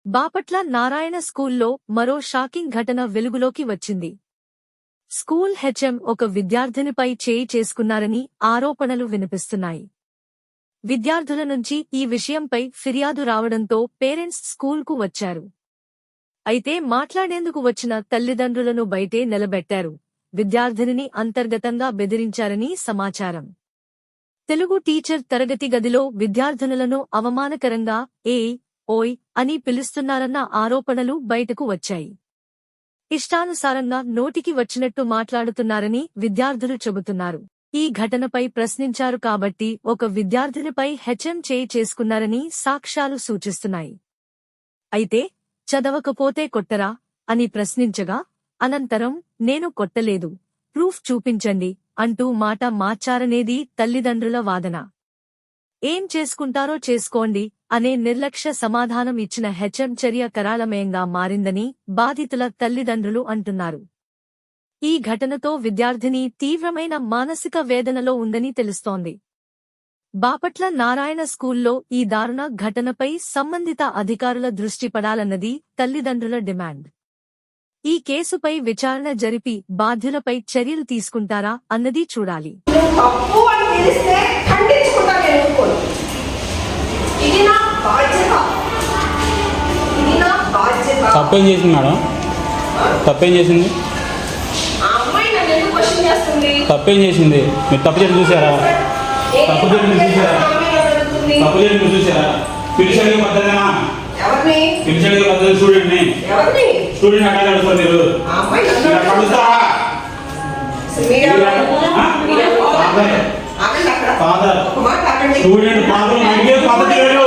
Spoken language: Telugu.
బాపట్ల నారాయణ స్కూల్లో మరో షాకింగ్ ఘటన వెలుగులోకి వచ్చింది. స్కూల్ హెచ్ఎం ఒక విద్యార్థినిపై చేయి చేసుకున్నారని ఆరోపణలు వినిపిస్తున్నాయి. విద్యార్థుల నుంచి ఈ విషయంపై ఫిర్యాదు రావడంతో పేరెంట్స్ స్కూల్కు వచ్చారు. అయితే మాట్లాడేందుకు వచ్చిన తల్లిదండ్రులను బయటే నిలబెట్టారు. విద్యార్థినిని అంతర్గతంగా బెదిరించారని సమాచారం. తెలుగు టీచర్ తరగతి గదిలో విద్యార్థినులను అవమానకరంగా ఓయ్ అని పిలుస్తున్నారన్న ఆరోపణలు బయటకు వచ్చాయి. ఇష్టానుసారంగా నోటికి వచ్చినట్టు మాట్లాడుతున్నారని విద్యార్థులు చెబుతున్నారు. ఈ ఘటనపై ప్రశ్నించారు కాబట్టి ఒక విద్యార్థినిపై హెచ్ఎం చేయి చేసుకున్నారని సాక్ష్యాలు సూచిస్తున్నాయి. అయితే చదవకపోతే కొట్టరా అని ప్రశ్నించగా అనంతరం నేను కొట్టలేదు, ప్రూఫ్ చూపించండి అంటూ మాట మార్చారనేది తల్లిదండ్రుల వాదన. ఏం చేసుకుంటారో చేసుకోండి అనే నిర్లక్ష్య సమాధానం ఇచ్చిన హెచ్ఎం చర్య కరాళమయంగా మారిందని బాధితుల తల్లిదండ్రులు అంటున్నారు. ఈ ఘటనతో విద్యార్థిని తీవ్రమైన మానసిక వేదనలో ఉందని తెలుస్తోంది. బాపట్ల నారాయణ స్కూల్లో ఈ దారుణ ఘటనపై సంబంధిత అధికారుల దృష్టి పడాలన్నది తల్లిదండ్రుల డిమాండ్. ఈ కేసుపై విచారణ జరిపి బాధ్యులపై చర్యలు తీసుకుంటారా అన్నది చూడాలి. తప్పేం చేసింది మేడం? తప్పేం చేసింది? తప్పేం చేసింది? మీరు తప్పు చేయడం చూసారా? తప్పు చేయడం చూసారా? పిలిచాడు పద్ధతినా? పిలిచాడు పద్ధతి స్టూడెంట్ని అట్లా అడుగుతారు మీరు. ఫాదర్ స్టూడెంట్ ఫాదర్ అడిగే పద్ధతి వేరు.